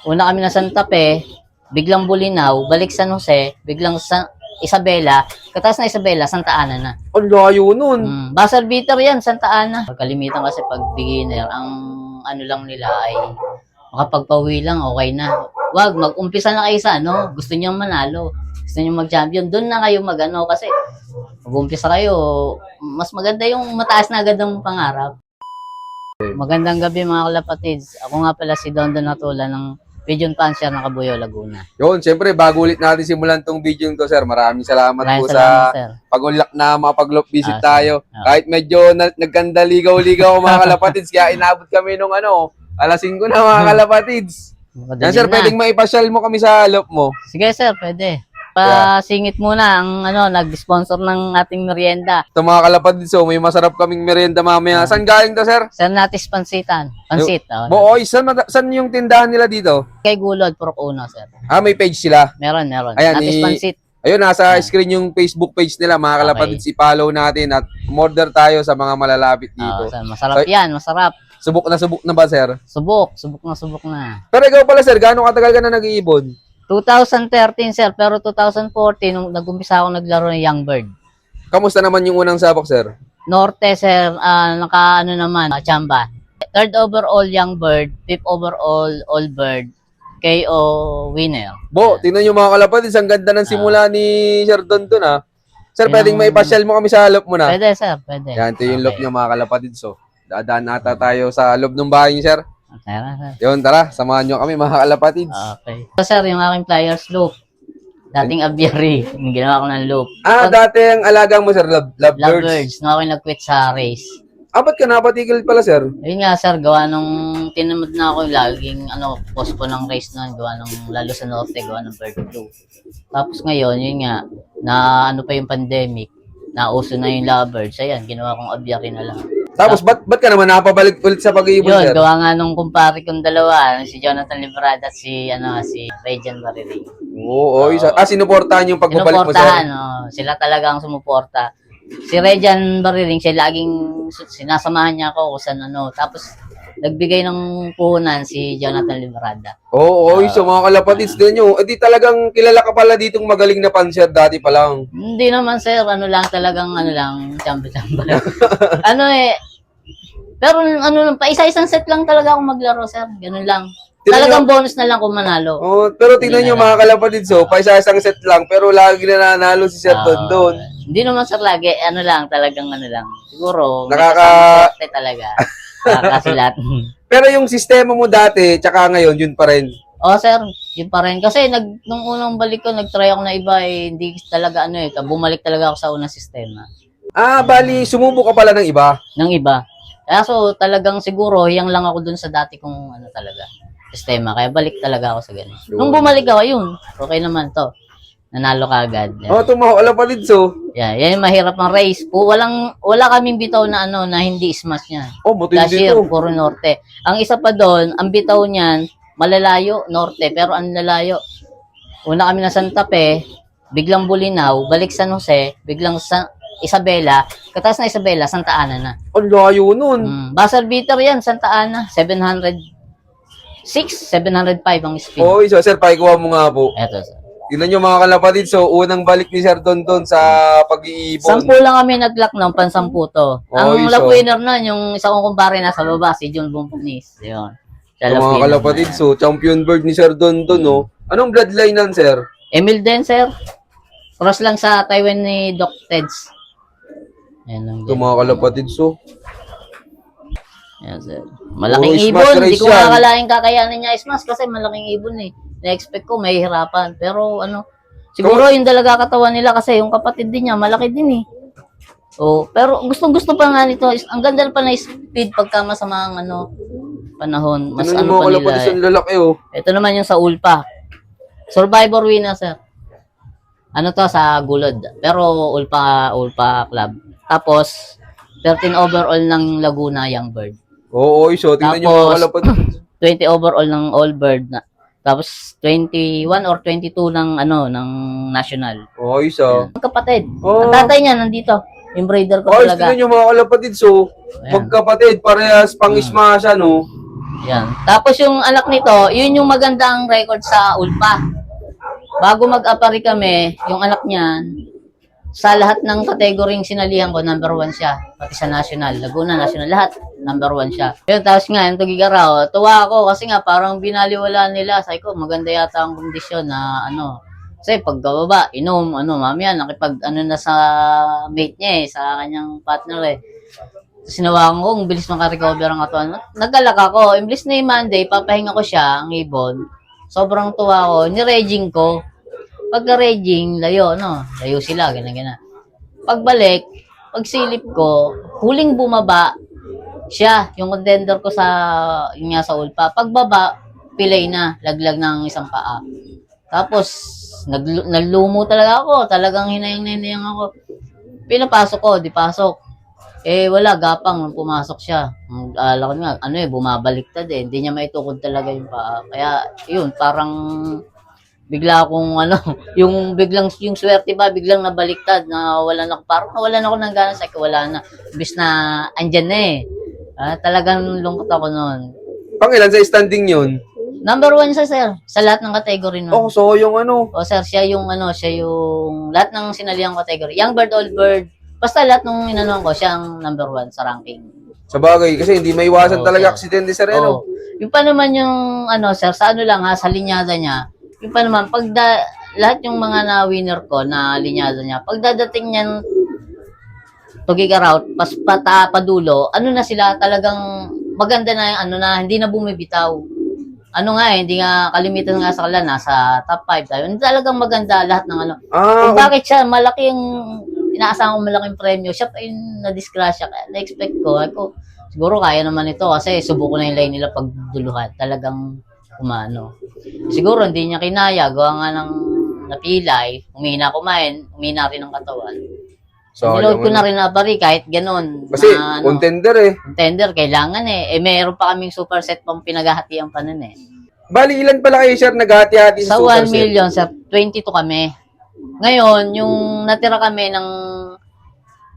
Una kami na Santa Fe, biglang Bulinaw, balik San Jose, biglang Isabela, katas na Isabela, Santa Ana na. Ang layo nun. Buzzer beater yan, Santa Ana. Kalimitan kasi pag beginner, ang ano lang nila ay makapagpawi lang, okay na. Wag, mag-umpisa na kayo sa ano, gusto niyo manalo, gusto niyo mag-champion, doon na kayo mag-ano kasi mag-umpisa kayo, mas maganda yung mataas na agad ang pangarap. Magandang gabi mga kalapatids. Ako nga pala si Don Donatola ng Pigeon Pansier ng Cabuyao, Laguna. Yun, siyempre, bago ulit natin simulan tong video to, sir. Maraming salamat po sa sir. pag-ulak na makapag-loop visit Sir. tayo. Kahit medyo nagkanda ligaw-ligaw mga kalapatids, kaya inabot kami nung alas 5 na mga kalapatids. Yan, sir, pwedeng maipasyal mo kami sa loop mo. Sige sir, pwede. Pasingit muna ang nag-sponsor ng ating merienda. Ito mga kalapatids, so may masarap kaming merienda mamaya. Saan galing to, sir? Sir Natis Pansitan. Pansit. Boy, saan yung tindahan nila dito? Kay Gulod, Purok Uno, sir. May page sila. Meron. Ayan, Natis Pansit. Ayun, nasa screen yung Facebook page nila, mga kalapatids. I-follow natin at order tayo sa mga malalapit dito. Sir, masarap yan, masarap. Subok na ba, sir? Subok na. Pero ikaw pala, sir, gaano katagal ka na nag-iibon? 2013, sir, pero 2014, nung nag-umpisa ako naglaro ng Young Bird. Kamusta naman yung unang sabak, sir? Norte, sir, Chamba. Third overall Young Bird, fifth overall All Bird, KO winner. Tingnan nyo mga kalapatids, ang ganda ng simula ni Sir Don dun, ha? Sir, pwedeng maipasyal mo kami sa loob mo na? Pwede, sir, pwede. Yan, ito yung loob niya mga kalapatids, so. Dadaan nata tayo sa loob ng bahay niyo, sir. Tara, sir. Yun, tara, samahan nyo kami mga kalapatids. Okay. So, sir, yung aking flyers loop. Dating aviary, yung ginawa ko ng loop. Dati ang alagang mo, sir, lovebirds. Lovebirds, nung ako nag-quit sa race. Ba't ka napatigil pala, sir? Ayun nga, sir, gawa nung tinamad na ako, laging post ng race na, gawa nung lalo sa Norte, gawa ng bird flu. Tapos ngayon, yun nga, na pa yung pandemic, nauso na yung lovebirds, ayan, ginawa kong aviary na lang. Tapos, ba't ka naman napabalik ulit sa pag-iibon, yun, sir? Gawa nga nung kumpare kong dalawa, si Jonathan Librada at si Regan Bariling. Oo, sinuportahan yung pagbabalik mo, sir? Sinuportahan, sila talagang sumuporta. Si Regan Bariling, siya laging sinasamahan niya ako kung saan Tapos, nagbigay ng puhunan si Jonathan Librada. Oo, so mga kalapatids din nyo. Di talagang kilala ka pala ditong magaling na pansier dati pa lang. Hindi naman, sir. Talagang chamba-chamba lang. Pero pa isa-isang set lang talaga ako maglaro, sir. Ganun lang. Talagang bonus na lang kung manalo. Pero tingnan nyo mga kalapatids, pa isa-isang set lang, pero lagi na nanalo si Sir Don doon. Hindi naman, sir, lagi. Talagang lang. Siguro, swerte talaga. Nakakasilat. Pero yung sistema mo dati, tsaka ngayon, yun pa rin. Sir, yun pa rin. Kasi nung unang balik ko, nag-try ako na iba, hindi talaga bumalik talaga ako sa unang sistema. Bali, sumubok ka pala ng iba? Ng iba. Kaya talagang siguro, hiyang lang ako dun sa dati kong talaga, sistema. Kaya balik talaga ako sa ganun. Nung bumalik ako, yun, okay naman to. Nanalo ka agad. Tumawala pa din, so. Yan yung mahirap ng race. Wala kaming bitaw na na hindi smash niya. Matindi to. Puro Norte. Ang isa pa doon, ang bitaw niyan, malalayo, Norte, pero ang lalayo. Una kami na Santa Fe, biglang Bulinaw, balik San Jose, biglang Isabela, katas na Isabela, Santa Ana na. Ang layo nun. Buzzer beater yan, Santa Ana, 705 ang speed. So sir, paikuha mo nga po. Eto, sir. Tignan nyo mga kalapatid, so unang balik ni Sir Don doon sa pag-iibon. 10 lang kami nag-lock ng pansampu to. Ang lock winner na, yung isa kong kumpare nasa baba, si John Bumpunis. Yun. Mga kalapatid, so champion bird ni Sir Don doon, Anong bloodline nan, sir? Emil din, sir. Cross lang sa Taiwan ni Doc Teds. Yan lang din. Mga kalapatid, so. Yan, sir. Malaking ibon. Hindi ko makakalain kakayanin niya smash kasi malaking ibon eh. Na-expect ko may hirapan. Pero siguro yung dalaga katawan nila kasi yung kapatid din niya malaki din eh. Pero gustong-gusto pa nga nito. Ang ganda pa na speed pagka masama ang panahon. Mas pa nila eh. Lalaki, Ito naman yung sa Ulpa. Survivor winner, sir. To sa Gulod. Pero Ulpa Club. Tapos 13 overall ng Laguna Young Bird. So tingnan nyo mga kalapatid. 20 overall ng All Bird na. Tapos 21 or 22 ng ng national. So. Ang kapatid. Ang tatay niya nandito. Yung breeder ko talaga. Tingnan nyo mga kalapatid. So, magkapatid, parehas pang-ismasya, Yan. Tapos yung anak nito, yun yung magandang record sa Ulpa. Bago mag-apari kami, yung anak niyan, sa lahat ng kategoring sinalihan ko, number 1 siya. Pati sa national, Laguna, national, lahat, number 1 siya. Pero tapos nga, yung Tugigaraw, tuwa ako kasi nga parang binaliwala nila. Sabi ko, maganda yata ang kondisyon na ano. Kasi pagkababa, inom, mamaya, nakipag, na sa mate niya sa kanyang partner Sinawakan ko, ang bilis makarecover ang katawan. Nagkalak ako, imblis na yung Monday, papahinga ko siya, ang ibon. Sobrang tuwa ko, ni-regging ko. Pagka-regging, layo sila, ganyan. Pagbalik, pagsilip ko, huling bumaba, siya, yung contender ko yun nga sa Ulpa. Pagbaba, pilay na, laglag ng isang paa. Tapos, naglumo talaga ako, talagang hinayang ako. Pinapasok ko, di pasok. Wala, gapang, pumasok siya. Alam ko nga, bumabaliktad hindi niya maitukod talaga yung paa. Kaya, yun, parang, bigla akong yung swerte ba biglang nabaliktad na parang nawalan ako ng gana sa wala na bis na andyan na talagang lungkot ako noon. Pangilan sa standing yun? Number 1 siya, sir, sa lahat ng category noon. So yung sir, siya yung lahat ng sinaliang category, young bird, old bird, basta lahat ng inanoan ko, siya ang number 1 sa ranking. Sa bagay, kasi hindi may iwasan talaga aksidente, sir. Yung pa naman yung sir, sa lang sa linyada niya. Yung pa naman, lahat yung mga na-winner ko na linyada niya, pagdadating niyan, Tugigaraw, padulo, na sila, talagang maganda na yung hindi na bumibitaw. Hindi nga, kalimitan nga sa kanila, nasa top 5 tayo. Hindi talagang maganda lahat ng Kung bakit siya, malaki yung, inaasahan ko malaking premyo, siya pa yung na-disgrasya, na-expect ko, siguro kaya naman ito kasi subuko na yung line nila pagduluhan. Talagang siguro hindi niya kinaya, gawa nga ng napilay, humina humina rin ang katawan. So, niload ko na rin na pari kahit ganun. Kasi contender Contender, kailangan meron pa kaming super set pang pinaghahatian pa nun Bali, ilan pala kayo, sir, naghahati-hati sa super set? Sa 1 million, sir, 22 kami. Ngayon, yung natira kami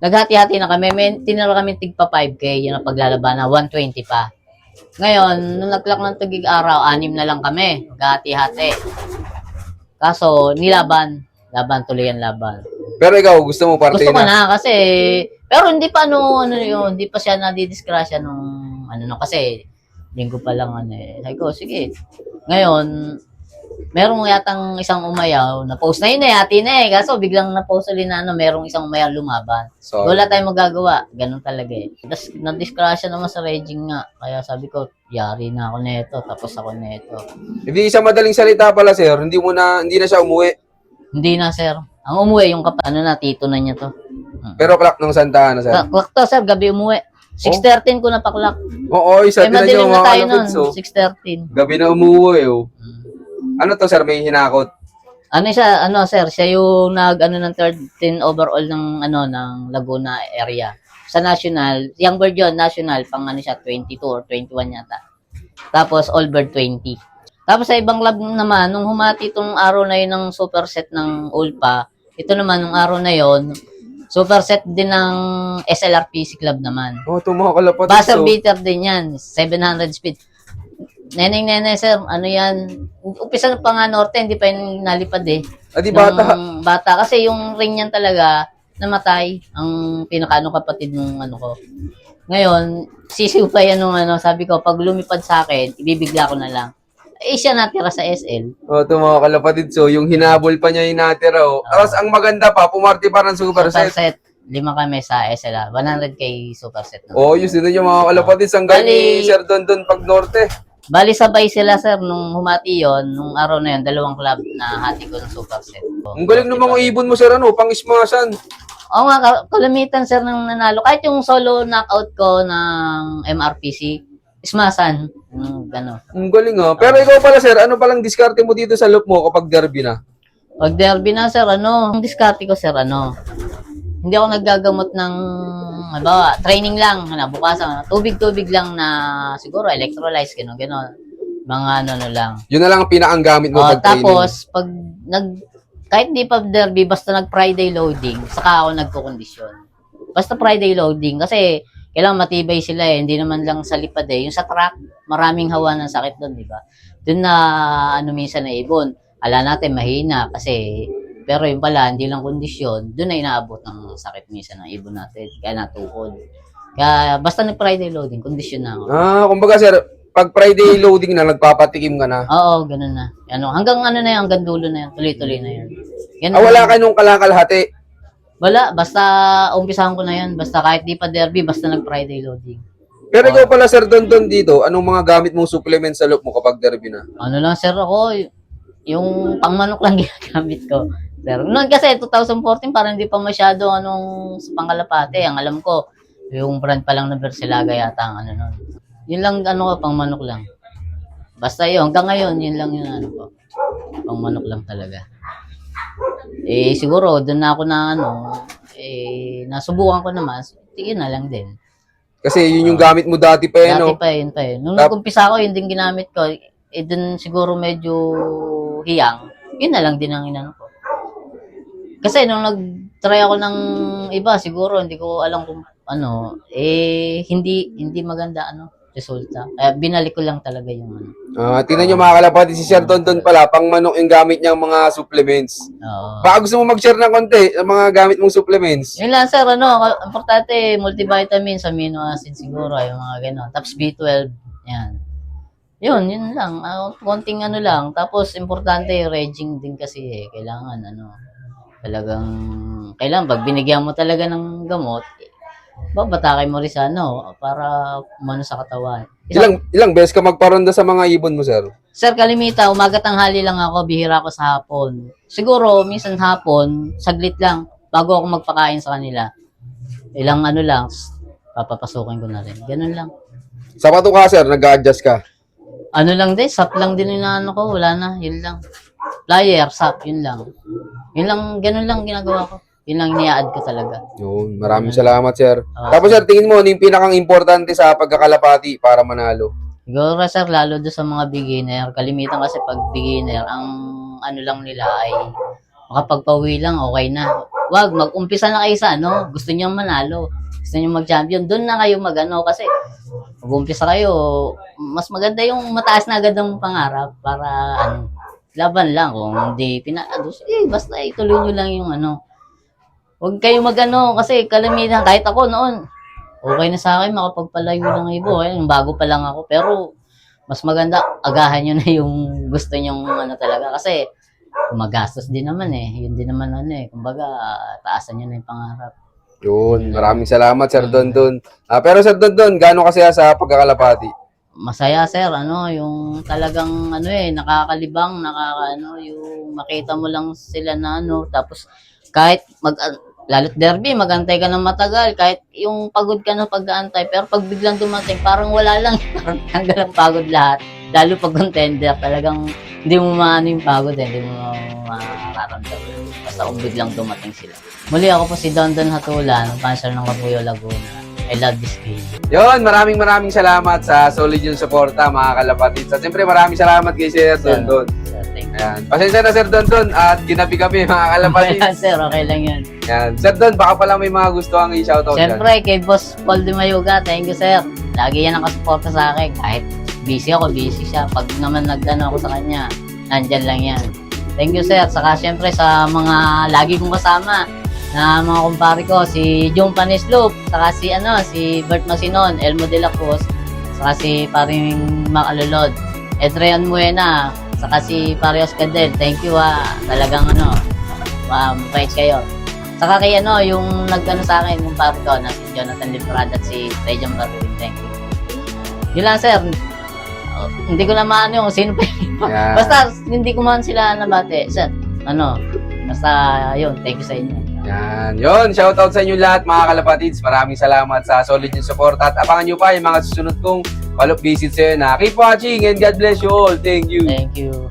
naghati-hati na kami, tinira kami tigpa 5K, yun ang paglalaban na 120 pa. Ngayon, nung nag-clock ng Tugigaraw, 6 na lang kami, maghati-hati. Kaso, laban tuloy ang laban. Pero ikaw, gusto mo parte Gusto ko na kasi, pero hindi pa hindi pa siya nadidisgrasya nung, kasi, linggo pa lang Sabi ko, sige. Ngayon, merong yatang isang umayaw, na-post na yun hati na kaso biglang na-post ulit na merong isang umayaw lumaban. So, wala tayong magagawa. Ganun talaga Tapos, na-disgrasya naman sa regging nga. Kaya sabi ko, yari na ako neto, tapos ako neto. Hindi sa madaling salita pala, sir, hindi na siya umuwi. Hindi na, sir. Ang umuwi, yung tito na niya to. Pero clock ng Santa Ana, sir? Clock to, sir, gabi umuwi. 6:13 ko napaklak. Oo, isa din na madilim yung na tayo mga nun, 6:13. Gabi na umuwi, Ano to, sir? May hinakot? Siya, sir, siya yung ng 13 overall ng, ng Laguna area. Sa national, young bird yun, national, pang siya, 22 or 21 yata. Tapos, all bird 20. Tapos sa ibang lab naman, nung humati itong araw na yun ng superset ng Ulpa, ito naman, nung araw na yun, superset din ng SLRPC Club naman. Ito mga kalapatid. Buzzer beater din yan, 700 speed. Neneng, sir, yan? Umpisa pa nga norte, hindi pa yung nalipad Di bata? Bata, kasi yung ring niyan talaga, namatay, ang kapatid ng ko. Ngayon, sisiw pa yan nung sabi ko, pag lumipad sa akin, ibibigla ko na lang. Siya natira sa SL. Ito mga kalapatid, so yung hinabol pa niya yung natira, Tapos ang maganda pa, pumarty pa ng superset. 5 kami sa SL, 100K superset. Yun din yung mga kalapatid, hanggang ni Sir Don pag norte. Bali sabay sila, sir, nung humati yon, nung araw na yon, 2 club na hati ko ng superset. Ang galing ng mga ibon mo, sir, pang-ismasan. Oo nga, kalamitan, sir, ng nanalo. Kahit yung solo knockout ko ng MRPC, ismasan. Gano'n. Ang galing Pero ikaw pala, sir, ano palang diskarte mo dito sa loop mo kapag derby na? Pag derby na, sir, ang diskarte ko, sir, hindi ako naggagamot ng, training lang, bukasan, tubig-tubig lang na, siguro, electrolytes, gano'n. Mga lang. Yun na lang ang pinakang gamit mo pag training. Tapos, kahit di pa derby, basta nag-Friday loading, saka ako nagkukondisyon. Basta Friday loading, kasi, kailangan matibay sila eh. Hindi naman lang sa lipad eh. Yung sa track, maraming hawa ng sakit doon, di ba? Doon na, ano minsan na ibon. Ala natin, mahina kasi, pero yung pala, hindi lang kondisyon, doon na inaabot ng sakit minsan ng ibon natin. Kaya natukod. Kaya, basta nag-Friday loading, kondisyon na ako. Kumbaga sir, pag Friday loading na, nagpapatikim ka na. Oo, ganun na. Ano, hanggang ano na yan, hanggang dulo na yan. Tuloy-tuloy na yan. Ganun Wala na. ka nung kalakalhati. Wala, basta umpisahan ko na yan. Basta kahit di pa derby, basta nag-Friday loading. Pero ikaw pala sir, Don dito, anong mga gamit mong supplement sa loob mo kapag derby na? Ano lang sir ako, yung pangmanok lang ginagamit ko. Sir, noon kasi 2014 parang hindi pa masyado anong sa Pangkalapate. Ang alam ko, yung brand pa lang na Bersilaga yata ang ano nun. Yun lang ano ko, pangmanok lang. Basta yun, hanggang ngayon, yun lang yung ano ko. Pangmanok lang talaga. Eh siguro, doon na ako na ano, nasubukan ko naman, yun na lang din. Kasi yun yung gamit mo dati pa eh, Dati no? pa yun pa yun. Nung nag-umpisa ako, yun din ginamit ko. Dun siguro medyo hiyang. Yun na lang din ang inano ko. Kasi nung nag-try ako ng iba, siguro hindi ko alam kung ano, hindi maganda ano, resulta. Kaya binalik ko lang talaga yung ano. Tingnan nyo mga kalapati, si Sir Don pala, pang manok yung gamit niyang mga supplements. Oo. Baka gusto mo mag-share ng konti ng mga gamit mong supplements. Yun lang sir, ano, importante, multivitamins, amino acid siguro, yung mga gano'n. Tapos B12, yan. Yun lang. Konting ano lang. Tapos, importante, reging din kasi eh. Kailangan, ano, talagang, kailangan, pag binigyan mo talaga ng gamot, babatakay mo rin sa ano, para umano sa katawan. Ilang beses ka magparonda sa mga ibon mo, sir? Sir, kalimita, umaga tanghali lang ako, bihira ako sa hapon. Siguro, minsan hapon, saglit lang, bago ako magpakain sa kanila. Ilang ano lang, papapasukin ko na rin. Ganun lang. Sa pato ka, sir, nag-a-adjust ka. Ano lang din, sap lang din yung ano ko, wala na, yun lang. Flyer, sap, yun lang. Yun lang, ganun lang ginagawa ko. Yun lang iniaad ko talaga. Yun, maraming salamat, sir. Tapos, sir, tingin mo, ano yung pinakang importante sa pagkakalapati para manalo? Siguro, sir, lalo doon sa mga beginner, kalimitan kasi pag beginner, ang ano lang nila ay makapagpauwi lang, okay na. Wag, mag-umpisa na kayo sa ano, gusto niyo manalo, gusto niyo mag-champion, doon na kayo mag-ano, kasi mag-umpisa kayo, mas maganda yung mataas na agad ang pangarap para ano, laban lang kung hindi pinaados, basta ituloy nyo lang yung ano. Huwag kayo mag-ano, kasi kalamitan, kahit ako noon, okay na sa akin, makapagpalayo ng ibo, yung bago pa lang ako, pero mas maganda, agahan nyo na yung gusto nyong ano talaga, kasi magastos din naman eh, yun din naman ano eh, kumbaga, taasan nyo na yung pangarap. Yun, maraming salamat, Sir Don. Pero Sir Don, gaano kasaya sa pagkakalapati? Masaya sir, ano, yung talagang ano eh, nakakalibang, yung makita mo lang sila na ano, tapos kahit lalo't derby, magantay ka ng matagal, kahit yung pagod ka ng pag-aantay, pero pag biglang dumating, parang wala lang, hanggang pagod lahat. Lalo pag contender, talagang hindi mo maano yung pagod eh, hindi mo mararamdaman. Basta kung biglang dumating sila. Muli ako po si Don Hatulan, panser ng Kabuyo, Laguna. I love this game. Yon, maraming salamat sa solid yung suporta, mga kalapatid. At siyempre, maraming salamat kay Sir Don. Sir, thank you. Ayan. Pasensya na Sir Don at ginabi kami, mga kalapatid. Okay lang, sir, okay lang yan. Ayan. Sir Don, baka pala may mga gusto kang i-shoutout dyan. Siyempre, kay Boss Paul de Mayuga, thank you, sir. Lagi yan nakasuporta sa akin. Kahit busy ako, busy siya. Pag naman nagdano ako sa kanya, nandyan lang yan. Thank you, sir. Saka siyempre sa mga lagi kong kasama na mga kumpare ko, si Jung Panisloop, saka si Bert Masinon, Elmo de la Cruz, saka si paring Mac Alolod, Adrian Muena, saka si Pare Oscadel. Thank you talagang mabait kayo. Saka kay yung nagano sa akin, kumpare ko, na si Jonathan Librad at si Tejan Baruin. Thank you. Yun lang, sir. Hindi ko na maano yung sino pa yun. Yeah. Basta hindi ko man sila nabate. Sir, basta yun, thank you sa inyo. Yan. Yun, shoutout sa inyo lahat, mga kalapatids. Maraming salamat sa solid yung support at abangan nyo pa yung mga susunod kong follow-up visits sa'yo na keep watching and God bless you all. Thank you. Thank you.